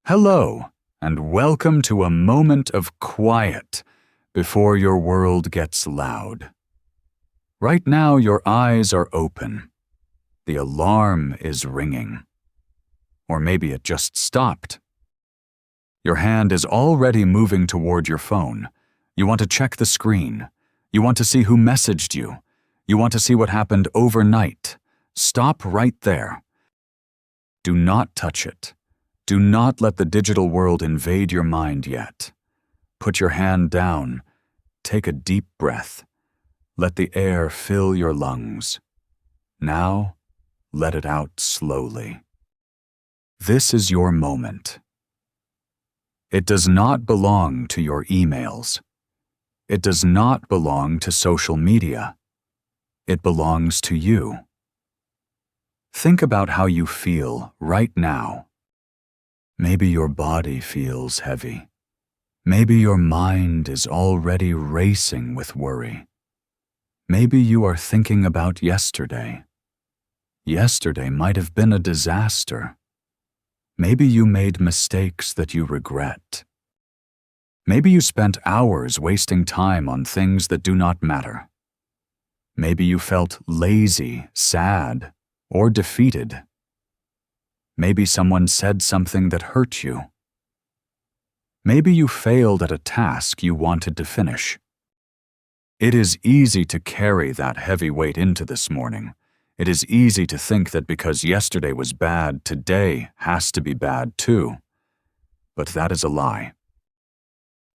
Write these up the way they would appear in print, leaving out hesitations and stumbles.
Hello, and welcome to a moment of quiet before your world gets loud. Right now, your eyes are open. The alarm is ringing. Or maybe it just stopped. Your hand is already moving toward your phone. You want to check the screen. You want to see who messaged you. You want to see what happened overnight. Stop right there. Do not touch it. Do not let the digital world invade your mind yet. Put your hand down. Take a deep breath. Let the air fill your lungs. Now, let it out slowly. This is your moment. It does not belong to your emails. It does not belong to social media. It belongs to you. Think about how you feel right now. Maybe your body feels heavy. Maybe your mind is already racing with worry. Maybe you are thinking about yesterday. Yesterday might have been a disaster. Maybe you made mistakes that you regret. Maybe you spent hours wasting time on things that do not matter. Maybe you felt lazy, sad, or defeated. Maybe someone said something that hurt you. Maybe you failed at a task you wanted to finish. It is easy to carry that heavy weight into this morning. It is easy to think that because yesterday was bad, today has to be bad too. But that is a lie.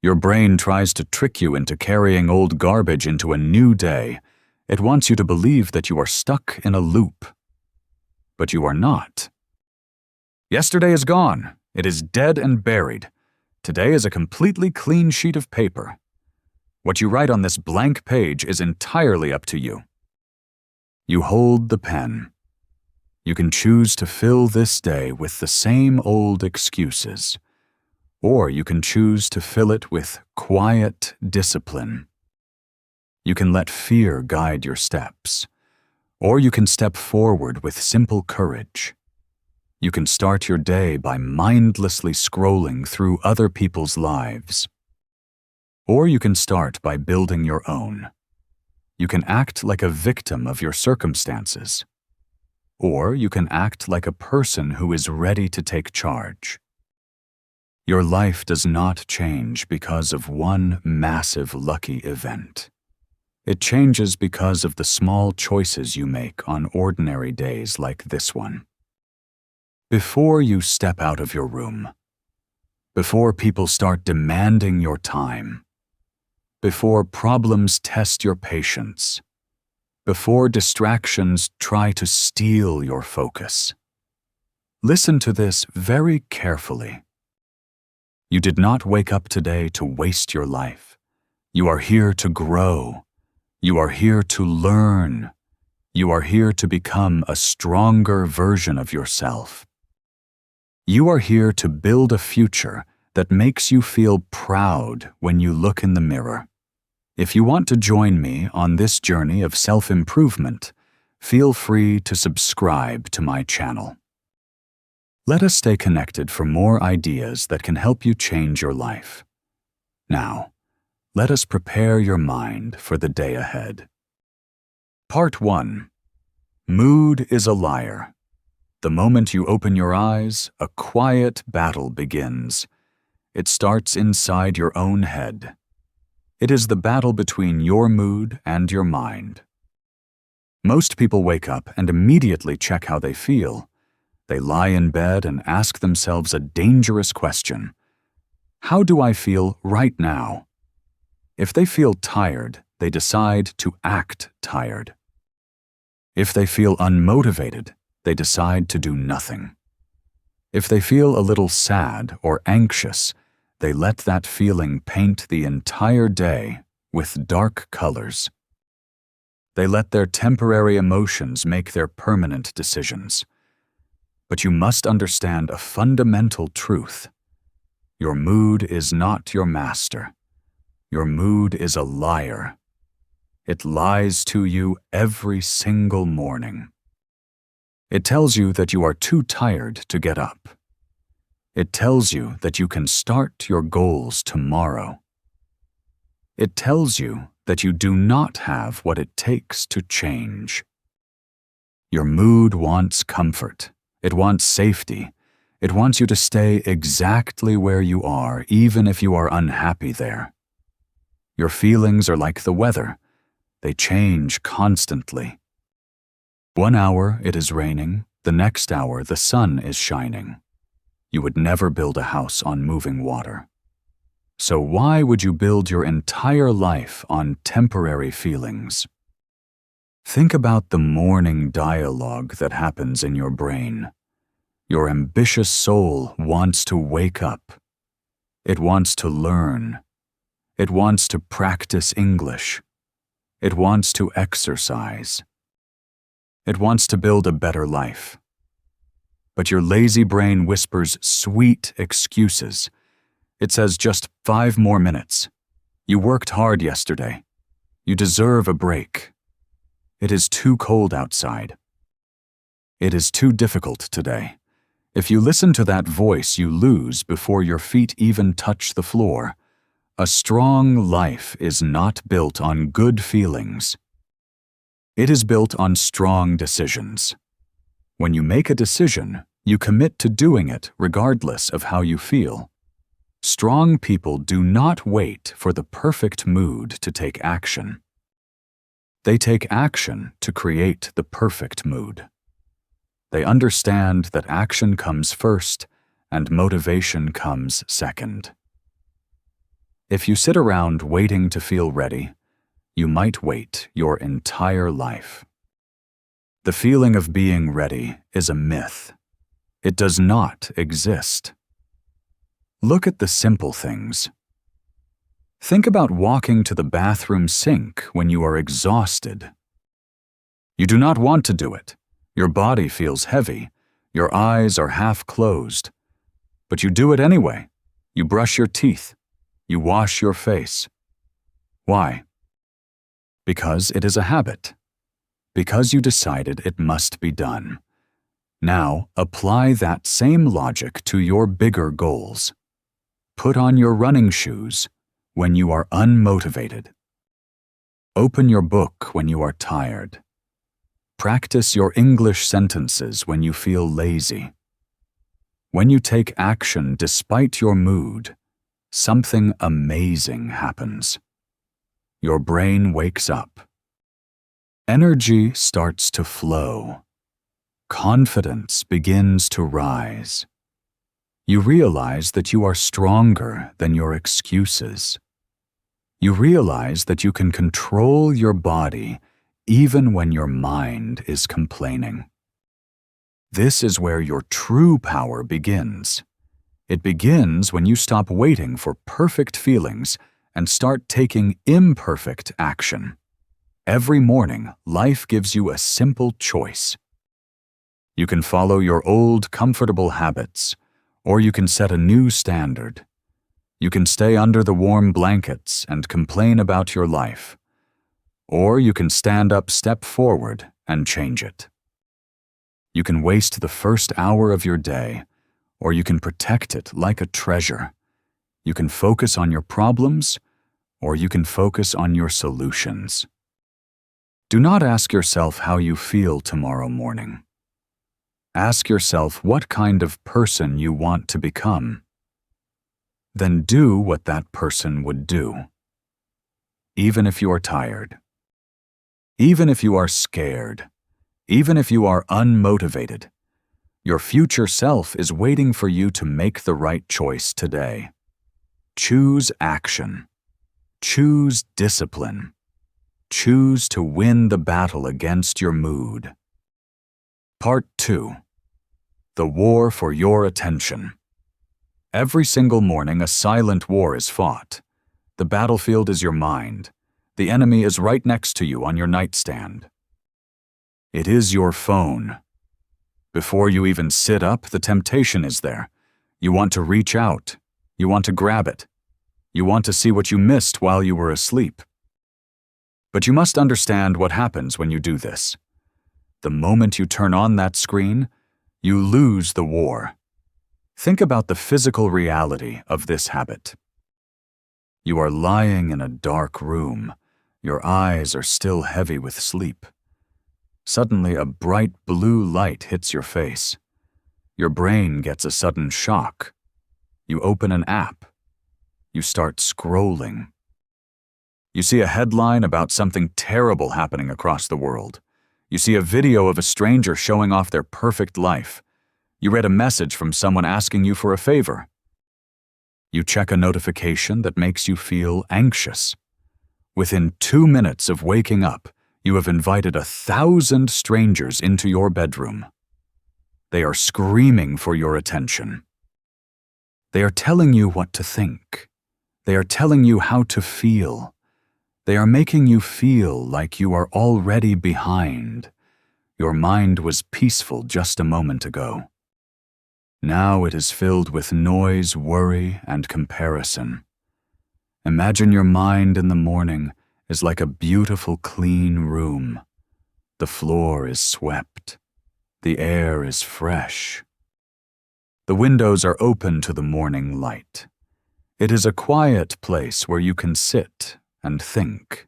Your brain tries to trick you into carrying old garbage into a new day. It wants you to believe that you are stuck in a loop. But you are not. Yesterday is gone. It is dead and buried. Today is a completely clean sheet of paper. What you write on this blank page is entirely up to you. You hold the pen. You can choose to fill this day with the same old excuses, or you can choose to fill it with quiet discipline. You can let fear guide your steps, or you can step forward with simple courage. You can start your day by mindlessly scrolling through other people's lives. Or you can start by building your own. You can act like a victim of your circumstances. Or you can act like a person who is ready to take charge. Your life does not change because of one massive lucky event. It changes because of the small choices you make on ordinary days like this one. Before you step out of your room, before people start demanding your time, before problems test your patience, before distractions try to steal your focus, listen to this very carefully. You did not wake up today to waste your life. You are here to grow. You are here to learn. You are here to become a stronger version of yourself. You are here to build a future that makes you feel proud when you look in the mirror. If you want to join me on this journey of self-improvement, feel free to subscribe to my channel. Let us stay connected for more ideas that can help you change your life. Now, let us prepare your mind for the day ahead. Part 1. Mood is a liar. The moment you open your eyes, a quiet battle begins. It starts inside your own head. It is the battle between your mood and your mind. Most people wake up and immediately check how they feel. They lie in bed and ask themselves a dangerous question. How do I feel right now? If they feel tired, they decide to act tired. If they feel unmotivated, they decide to do nothing. If they feel a little sad or anxious, they let that feeling paint the entire day with dark colors. They let their temporary emotions make their permanent decisions. But you must understand a fundamental truth. Your mood is not your master. Your mood is a liar. It lies to you every single morning. It tells you that you are too tired to get up. It tells you that you can start your goals tomorrow. It tells you that you do not have what it takes to change. Your mood wants comfort. It wants safety. It wants you to stay exactly where you are, even if you are unhappy there. Your feelings are like the weather. They change constantly. 1 hour it is raining, the next hour the sun is shining. You would never build a house on moving water. So why would you build your entire life on temporary feelings? Think about the morning dialogue that happens in your brain. Your ambitious soul wants to wake up. It wants to learn. It wants to practice English. It wants to exercise. It wants to build a better life. But your lazy brain whispers sweet excuses. It says just 5 more minutes. You worked hard yesterday. You deserve a break. It is too cold outside. It is too difficult today. If you listen to that voice, you lose before your feet even touch the floor. A strong life is not built on good feelings. It is built on strong decisions. When you make a decision, you commit to doing it regardless of how you feel. Strong people do not wait for the perfect mood to take action. They take action to create the perfect mood. They understand that action comes first and motivation comes second. If you sit around waiting to feel ready, you might wait your entire life. The feeling of being ready is a myth. It does not exist. Look at the simple things. Think about walking to the bathroom sink when you are exhausted. You do not want to do it. Your body feels heavy. Your eyes are half closed. But you do it anyway. You brush your teeth. You wash your face. Why? Because it is a habit. Because you decided it must be done. Now, apply that same logic to your bigger goals. Put on your running shoes when you are unmotivated. Open your book when you are tired. Practice your English sentences when you feel lazy. When you take action despite your mood, something amazing happens. Your brain wakes up. Energy starts to flow. Confidence begins to rise. You realize that you are stronger than your excuses. You realize that you can control your body even when your mind is complaining. This is where your true power begins. It begins when you stop waiting for perfect feelings and start taking imperfect action. Every morning, life gives you a simple choice. You can follow your old, comfortable habits, or you can set a new standard. You can stay under the warm blankets and complain about your life. Or you can stand up, step forward, and change it. You can waste the first hour of your day, or you can protect it like a treasure. You can focus on your problems, or you can focus on your solutions. Do not ask yourself how you feel tomorrow morning. Ask yourself what kind of person you want to become. Then do what that person would do. Even if you are tired. Even if you are scared. Even if you are unmotivated. Your future self is waiting for you to make the right choice today. Choose action. Choose discipline. Choose to win the battle against your mood. Part 2. The war for your attention. Every single morning, a silent war is fought. The battlefield is your mind. The enemy is right next to you on your nightstand. It is your phone. Before you even sit up, the temptation is there. You want to reach out. You want to grab it. You want to see what you missed while you were asleep. But you must understand what happens when you do this. The moment you turn on that screen, you lose the war. Think about the physical reality of this habit. You are lying in a dark room. Your eyes are still heavy with sleep. Suddenly, a bright blue light hits your face. Your brain gets a sudden shock. You open an app. You start scrolling. You see a headline about something terrible happening across the world. You see a video of a stranger showing off their perfect life. You read a message from someone asking you for a favor. You check a notification that makes you feel anxious. Within 2 minutes of waking up, you have invited 1,000 strangers into your bedroom. They are screaming for your attention. They are telling you what to think. They are telling you how to feel. They are making you feel like you are already behind. Your mind was peaceful just a moment ago. Now it is filled with noise, worry, and comparison. Imagine your mind in the morning is like a beautiful, clean room. The floor is swept. The air is fresh. The windows are open to the morning light. It is a quiet place where you can sit and think.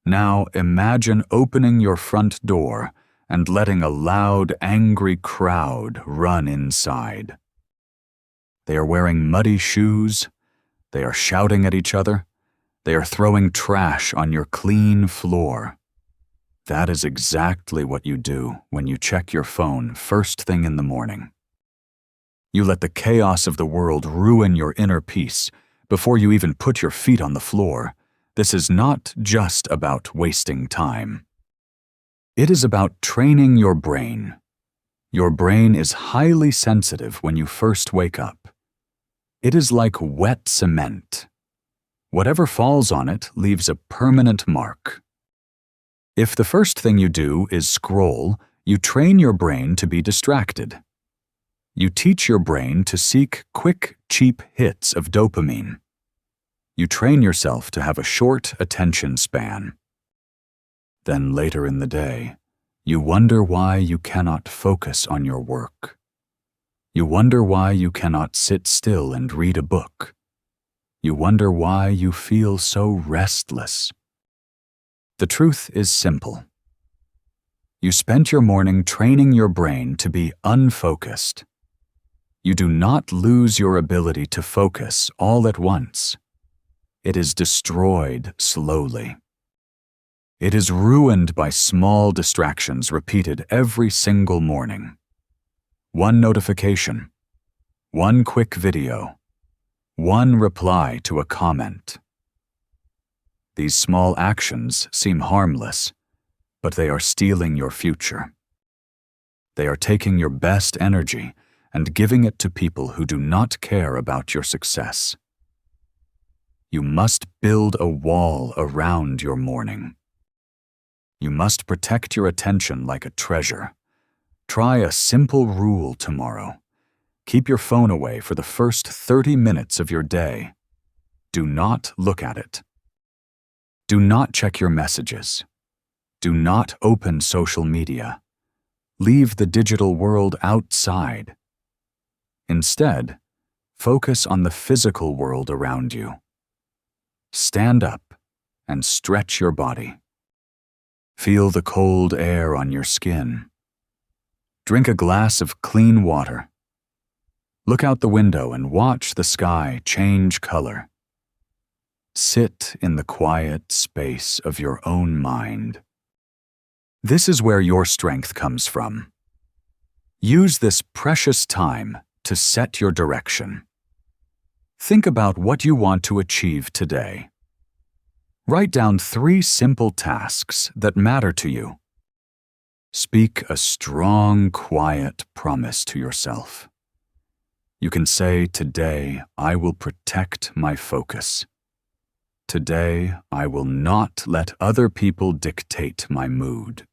Now imagine opening your front door and letting a loud, angry crowd run inside. They are wearing muddy shoes. They are shouting at each other. They are throwing trash on your clean floor. That is exactly what you do when you check your phone first thing in the morning. You let the chaos of the world ruin your inner peace before you even put your feet on the floor. This is not just about wasting time. It is about training your brain. Your brain is highly sensitive when you first wake up. It is like wet cement. Whatever falls on it leaves a permanent mark. If the first thing you do is scroll, you train your brain to be distracted. You teach your brain to seek quick, cheap hits of dopamine. You train yourself to have a short attention span. Then later in the day, you wonder why you cannot focus on your work. You wonder why you cannot sit still and read a book. You wonder why you feel so restless. The truth is simple. You spent your morning training your brain to be unfocused. You do not lose your ability to focus all at once. It is destroyed slowly. It is ruined by small distractions repeated every single morning. One notification, one quick video, one reply to a comment. These small actions seem harmless, but they are stealing your future. They are taking your best energy and giving it to people who do not care about your success. You must build a wall around your morning. You must protect your attention like a treasure. Try a simple rule tomorrow. Keep your phone away for the first 30 minutes of your day. Do not look at it. Do not check your messages. Do not open social media. Leave the digital world outside. Instead, focus on the physical world around you. Stand up and stretch your body. Feel the cold air on your skin. Drink a glass of clean water. Look out the window and watch the sky change color. Sit in the quiet space of your own mind. This is where your strength comes from. Use this precious time to set your direction. Think about what you want to achieve today. Write down 3 simple tasks that matter to you. Speak a strong, quiet promise to yourself. You can say, "Today I will protect my focus. Today I will not let other people dictate my mood.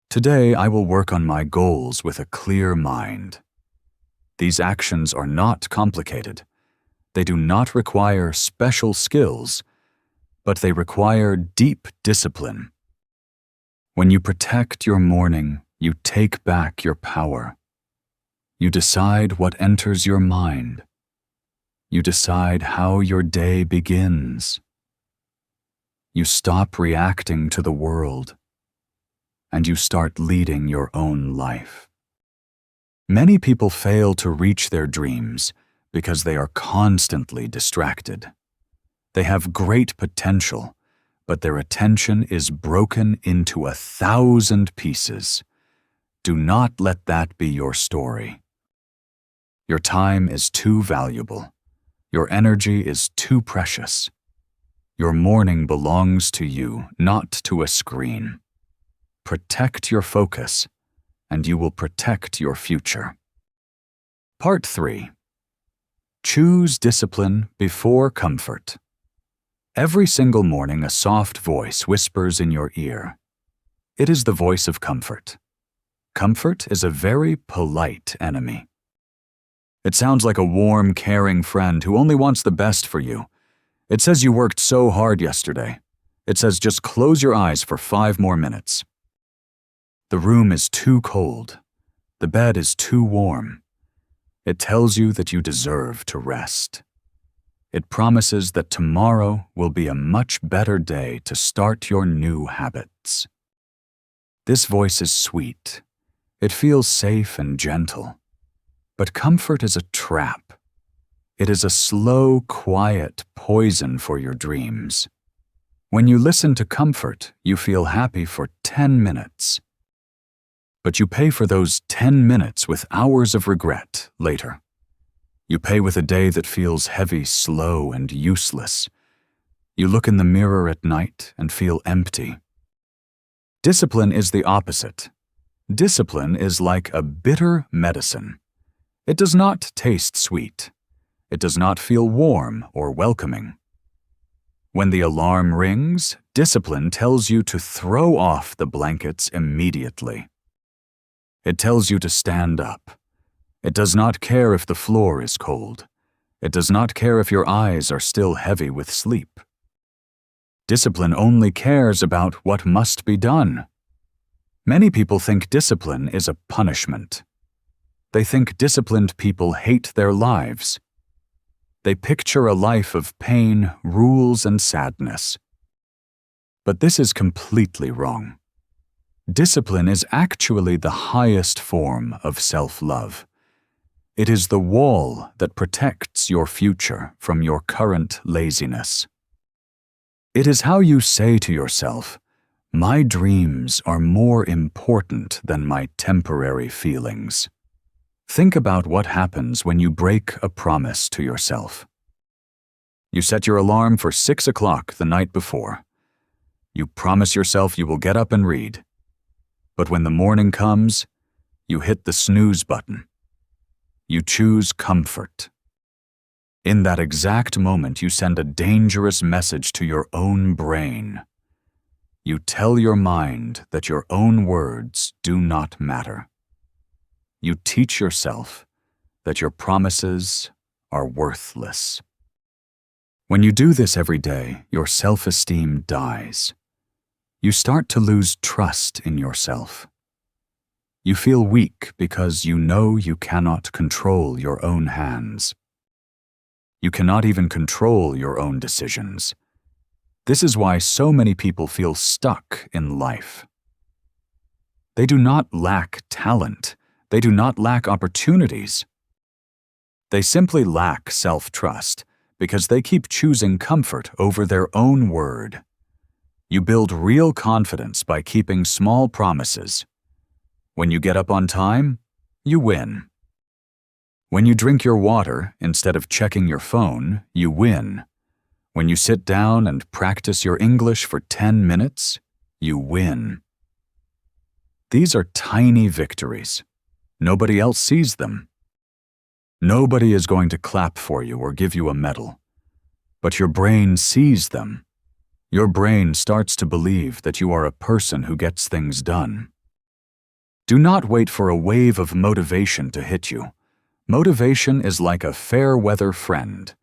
Today I will work on my goals with a clear mind." These actions are not complicated. They do not require special skills, but they require deep discipline. When you protect your morning, you take back your power. You decide what enters your mind. You decide how your day begins. You stop reacting to the world, and you start leading your own life. Many people fail to reach their dreams because they are constantly distracted. They have great potential, but their attention is broken into 1,000 pieces. Do not let that be your story. Your time is too valuable. Your energy is too precious. Your morning belongs to you, not to a screen. Protect your focus, and you will protect your future. Part 3. Choose discipline before comfort. Every single morning, a soft voice whispers in your ear. It is the voice of comfort. Comfort is a very polite enemy. It sounds like a warm, caring friend who only wants the best for you. It says you worked so hard yesterday. It says just close your eyes for 5 more minutes. The room is too cold. The bed is too warm. It tells you that you deserve to rest. It promises that tomorrow will be a much better day to start your new habits. This voice is sweet. It feels safe and gentle. But comfort is a trap. It is a slow, quiet poison for your dreams. When you listen to comfort, you feel happy for 10 minutes. But you pay for those 10 minutes with hours of regret later. You pay with a day that feels heavy, slow, and useless. You look in the mirror at night and feel empty. Discipline is the opposite. Discipline is like a bitter medicine. It does not taste sweet. It does not feel warm or welcoming. When the alarm rings, discipline tells you to throw off the blankets immediately. It tells you to stand up. It does not care if the floor is cold. It does not care if your eyes are still heavy with sleep. Discipline only cares about what must be done. Many people think discipline is a punishment. They think disciplined people hate their lives. They picture a life of pain, rules, and sadness. But this is completely wrong. Discipline is actually the highest form of self-love. It is the wall that protects your future from your current laziness. It is how you say to yourself, "My dreams are more important than my temporary feelings." Think about what happens when you break a promise to yourself. You set your alarm for 6 o'clock the night before. You promise yourself you will get up and read. But when the morning comes, you hit the snooze button. You choose comfort. In that exact moment, you send a dangerous message to your own brain. You tell your mind that your own words do not matter. You teach yourself that your promises are worthless. When you do this every day, your self-esteem dies. You start to lose trust in yourself. You feel weak because you know you cannot control your own hands. You cannot even control your own decisions. This is why so many people feel stuck in life. They do not lack talent. They do not lack opportunities. They simply lack self-trust because they keep choosing comfort over their own word. You build real confidence by keeping small promises. When you get up on time, you win. When you drink your water instead of checking your phone, you win. When you sit down and practice your English for 10 minutes, you win. These are tiny victories. Nobody else sees them. Nobody is going to clap for you or give you a medal. But your brain sees them. Your brain starts to believe that you are a person who gets things done. Do not wait for a wave of motivation to hit you. Motivation is like a fair-weather friend.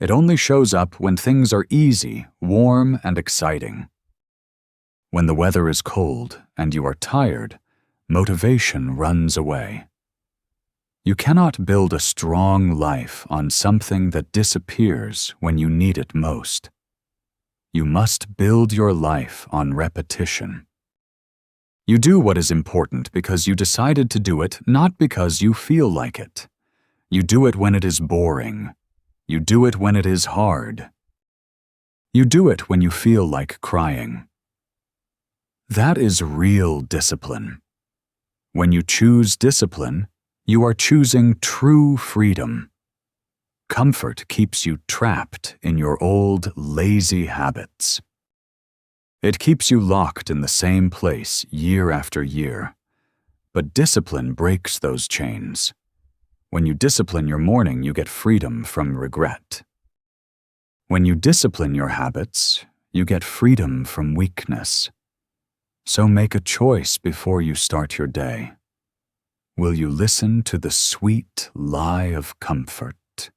It only shows up when things are easy, warm, and exciting. When the weather is cold and you are tired, motivation runs away. You cannot build a strong life on something that disappears when you need it most. You must build your life on repetition. You do what is important because you decided to do it, not because you feel like it. You do it when it is boring. You do it when it is hard. You do it when you feel like crying. That is real discipline. When you choose discipline, you are choosing true freedom. Comfort keeps you trapped in your old, lazy habits. It keeps you locked in the same place year after year. But discipline breaks those chains. When you discipline your morning, you get freedom from regret. When you discipline your habits, you get freedom from weakness. So make a choice before you start your day. Will you listen to the sweet lie of comfort?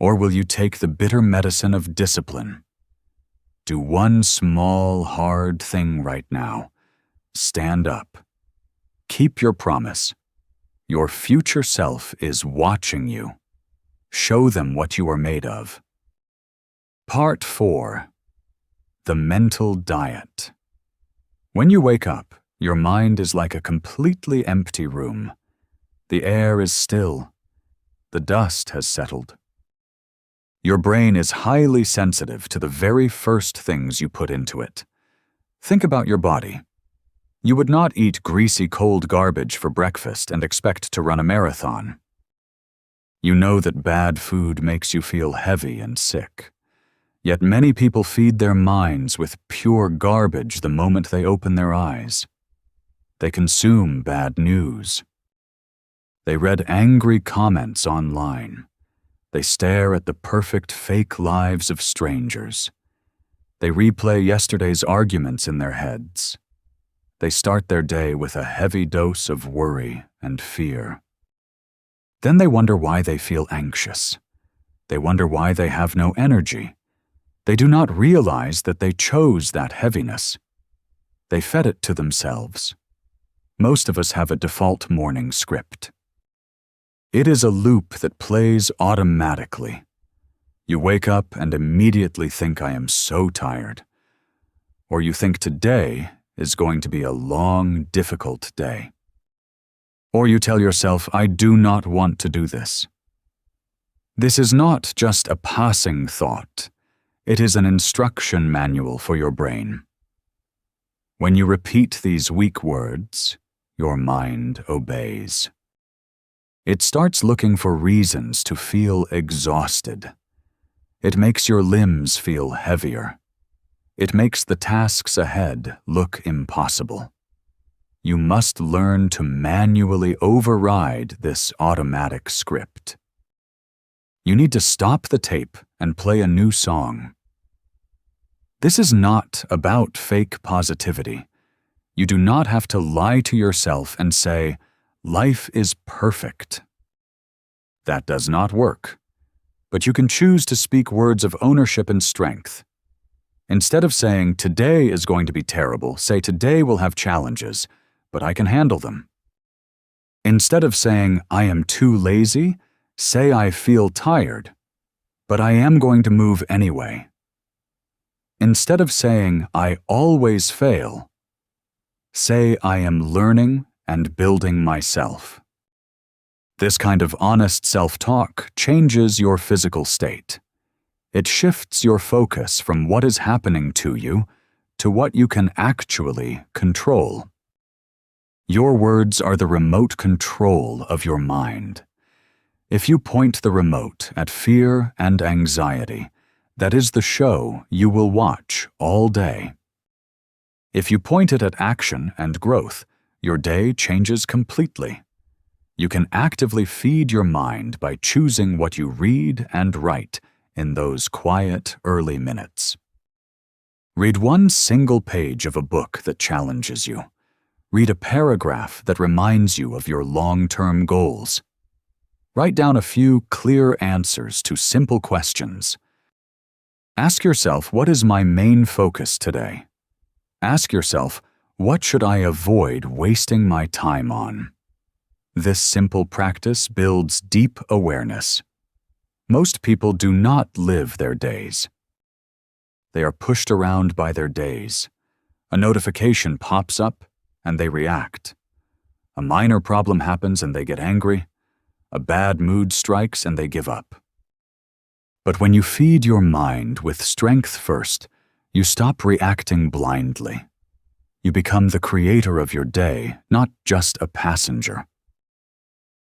Or will you take the bitter medicine of discipline? Do one small, hard thing right now. Stand up. Keep your promise. Your future self is watching you. Show them what you are made of. Part 4. The Mental Diet. When you wake up, your mind is like a completely empty room. The air is still. The dust has settled. Your brain is highly sensitive to the very first things you put into it. Think about your body. You would not eat greasy cold garbage for breakfast and expect to run a marathon. You know that bad food makes you feel heavy and sick. Yet many people feed their minds with pure garbage the moment they open their eyes. They consume bad news. They read angry comments online. They stare at the perfect fake lives of strangers. They replay yesterday's arguments in their heads. They start their day with a heavy dose of worry and fear. Then they wonder why they feel anxious. They wonder why they have no energy. They do not realize that they chose that heaviness. They fed it to themselves. Most of us have a default morning script. It is a loop that plays automatically. You wake up and immediately think, I am so tired. Or you think today is going to be a long, difficult day. Or you tell yourself, I do not want to do this. This is not just a passing thought. It is an instruction manual for your brain. When you repeat these weak words, your mind obeys. It starts looking for reasons to feel exhausted. It makes your limbs feel heavier. It makes the tasks ahead look impossible. You must learn to manually override this automatic script. You need to stop the tape and play a new song. This is not about fake positivity. You do not have to lie to yourself and say, life is perfect. That does not work. But you can choose to speak words of ownership and strength. Instead of saying, today is going to be terrible, say, today will have challenges, but I can handle them. Instead of saying, I am too lazy, say, I feel tired, but I am going to move anyway. Instead of saying, I always fail, say, I am learning and building myself. This kind of honest self-talk changes your physical state. It shifts your focus from what is happening to you to what you can actually control. Your words are the remote control of your mind. If you point the remote at fear and anxiety, that is the show you will watch all day. If you point it at action and growth, your day changes completely. You can actively feed your mind by choosing what you read and write in those quiet, early minutes. Read one single page of a book that challenges you. Read a paragraph that reminds you of your long-term goals. Write down a few clear answers to simple questions. Ask yourself, what is my main focus today? Ask yourself, what should I avoid wasting my time on? This simple practice builds deep awareness. Most people do not live their days. They are pushed around by their days. A notification pops up, and they react. A minor problem happens and they get angry. A bad mood strikes and they give up. But when you feed your mind with strength first, you stop reacting blindly. You become the creator of your day, not just a passenger.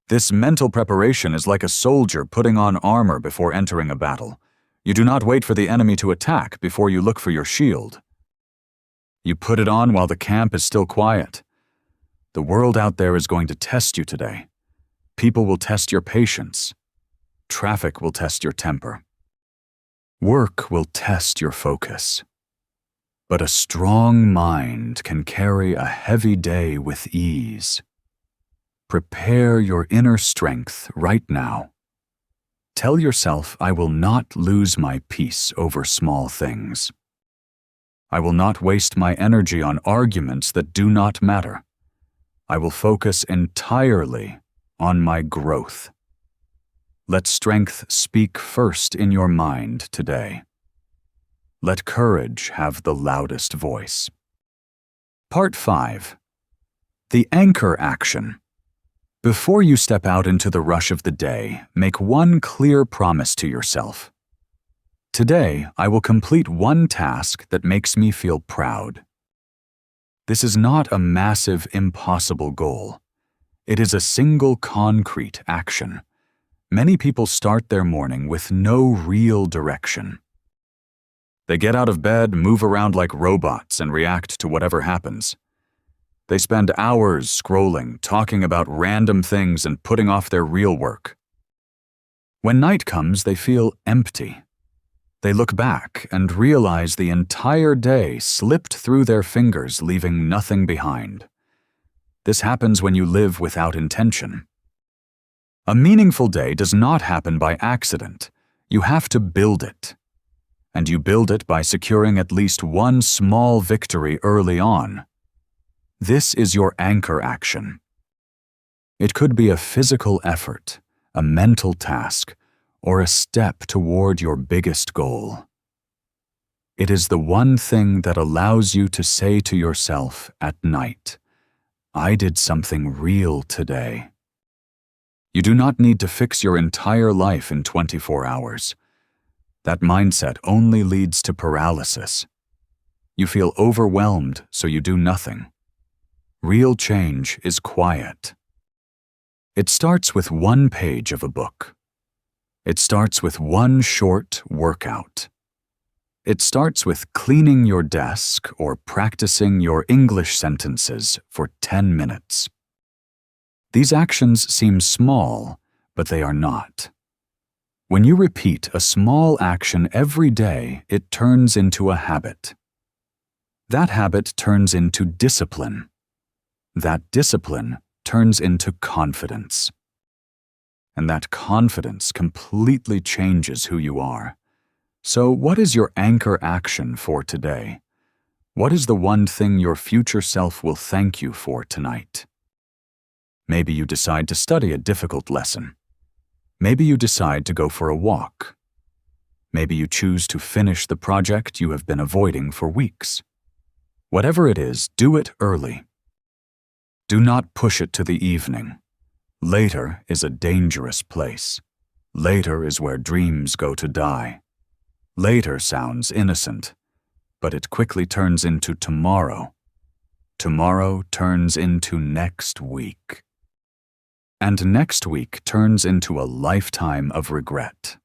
This mental preparation is like a soldier putting on armor before entering a battle. You do not wait for the enemy to attack before you look for your shield. You put it on while the camp is still quiet. The world out there is going to test you today. People will test your patience. Traffic will test your temper. Work will test your focus. But a strong mind can carry a heavy day with ease. Prepare your inner strength right now. Tell yourself, I will not lose my peace over small things. I will not waste my energy on arguments that do not matter. I will focus entirely on my growth. Let strength speak first in your mind today. Let courage have the loudest voice. Part 5. The anchor action. Before you step out into the rush of the day, make one clear promise to yourself. Today, I will complete one task that makes me feel proud. This is not a massive, impossible goal. It is a single concrete action. Many people start their morning with no real direction. They get out of bed, move around like robots, and react to whatever happens. They spend hours scrolling, talking about random things and putting off their real work. When night comes, they feel empty. They look back and realize the entire day slipped through their fingers, leaving nothing behind. This happens when you live without intention. A meaningful day does not happen by accident. You have to build it. And you build it by securing at least one small victory early on. This is your anchor action. It could be a physical effort, a mental task, or a step toward your biggest goal. It is the one thing that allows you to say to yourself at night, I did something real today. You do not need to fix your entire life in 24 hours. That mindset only leads to paralysis. You feel overwhelmed, so you do nothing. Real change is quiet. It starts with one page of a book. It starts with one short workout. It starts with cleaning your desk or practicing your English sentences for 10 minutes. These actions seem small, but they are not. When you repeat a small action every day, it turns into a habit. That habit turns into discipline. That discipline turns into confidence. And that confidence completely changes who you are. So, what is your anchor action for today? What is the one thing your future self will thank you for tonight? Maybe you decide to study a difficult lesson. Maybe you decide to go for a walk. Maybe you choose to finish the project you have been avoiding for weeks. Whatever it is, do it early. Do not push it to the evening. Later is a dangerous place. Later is where dreams go to die. Later sounds innocent, but it quickly turns into tomorrow. Tomorrow turns into next week. And next week turns into a lifetime of regret.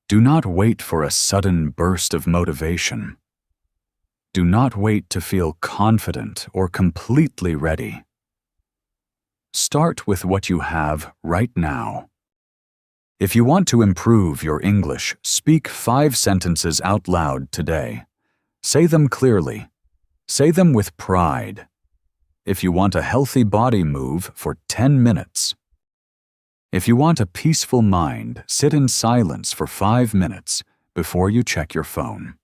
Do not wait for a sudden burst of motivation. Do not wait to feel confident or completely ready. Start with what you have right now. If you want to improve your English, speak 5 sentences out loud today. Say them clearly. Say them with pride. If you want a healthy body, move for 10 minutes. If you want a peaceful mind, sit in silence for 5 minutes before you check your phone.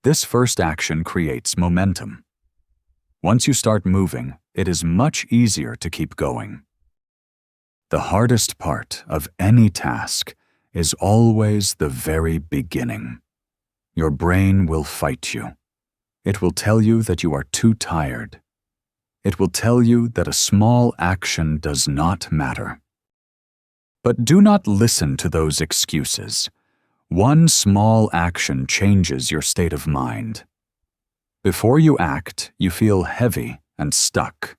This first action creates momentum. Once you start moving, it is much easier to keep going. The hardest part of any task is always the very beginning. Your brain will fight you. It will tell you that you are too tired. It will tell you that a small action does not matter. But do not listen to those excuses. One small action changes your state of mind. Before you act, you feel heavy and stuck.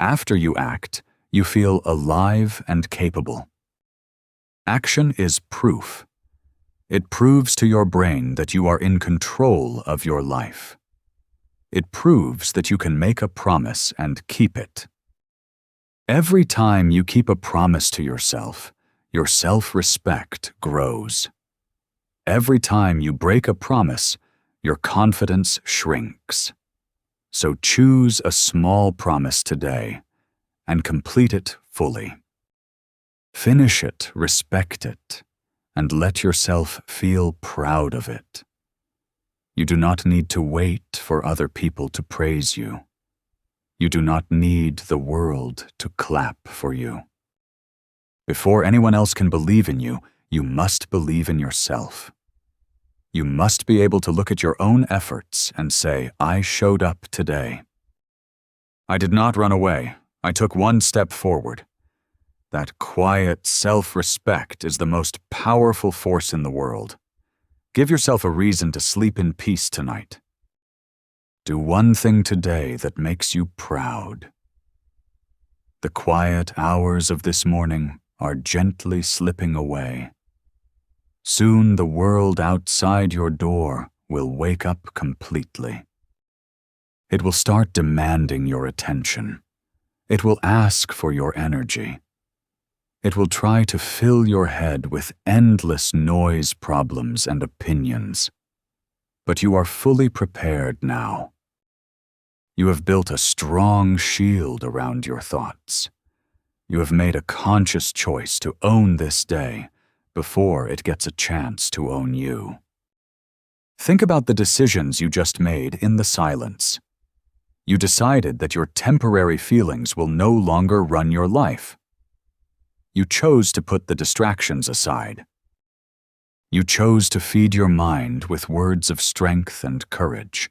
After you act, you feel alive and capable. Action is proof. It proves to your brain that you are in control of your life. It proves that you can make a promise and keep it. Every time you keep a promise to yourself, your self-respect grows. Every time you break a promise, your confidence shrinks. So choose a small promise today and complete it fully. Finish it, respect it, and let yourself feel proud of it. You do not need to wait for other people to praise you. You do not need the world to clap for you. Before anyone else can believe in you, you must believe in yourself. You must be able to look at your own efforts and say, I showed up today. I did not run away. I took one step forward. That quiet self-respect is the most powerful force in the world. Give yourself a reason to sleep in peace tonight. Do one thing today that makes you proud. The quiet hours of this morning are gently slipping away. Soon the world outside your door will wake up completely. It will start demanding your attention. It will ask for your energy. It will try to fill your head with endless noise problems and opinions. But you are fully prepared now. You have built a strong shield around your thoughts. You have made a conscious choice to own this day before it gets a chance to own you. Think about the decisions you just made in the silence. You decided that your temporary feelings will no longer run your life. You chose to put the distractions aside. You chose to feed your mind with words of strength and courage.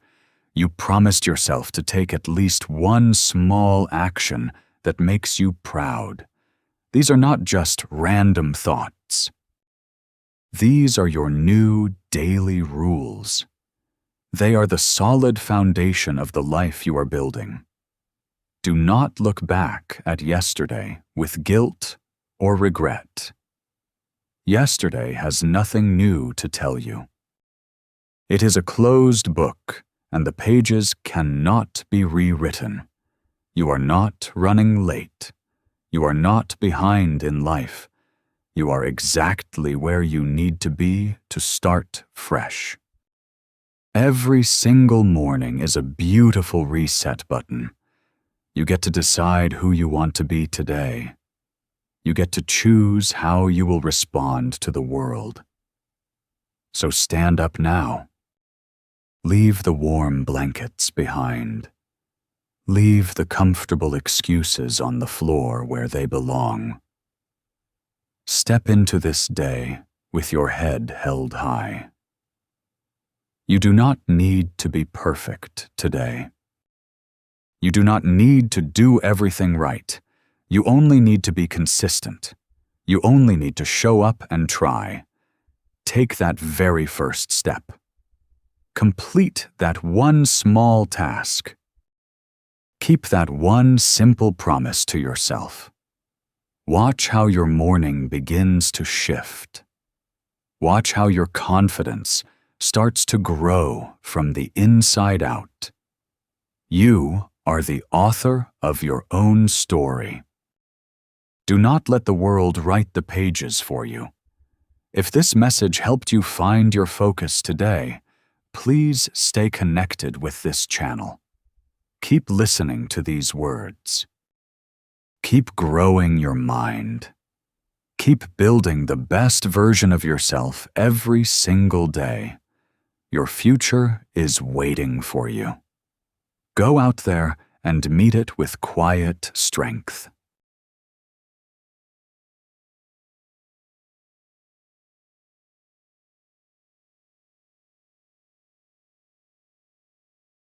You promised yourself to take at least one small action that makes you proud. These are not just random thoughts. These are your new daily rules. They are the solid foundation of the life you are building. Do not look back at yesterday with guilt or regret. Yesterday has nothing new to tell you. It is a closed book, and the pages cannot be rewritten. You are not running late. You are not behind in life. You are exactly where you need to be to start fresh. Every single morning is a beautiful reset button. You get to decide who you want to be today. You get to choose how you will respond to the world. So stand up now. Leave the warm blankets behind. Leave the comfortable excuses on the floor where they belong. Step into this day with your head held high. You do not need to be perfect today. You do not need to do everything right. You only need to be consistent. You only need to show up and try. Take that very first step. Complete that one small task. Keep that one simple promise to yourself. Watch how your morning begins to shift. Watch how your confidence starts to grow from the inside out. You are the author of your own story. Do not let the world write the pages for you. If this message helped you find your focus today, please stay connected with this channel. Keep listening to these words. Keep growing your mind. Keep building the best version of yourself every single day. Your future is waiting for you. Go out there and meet it with quiet strength.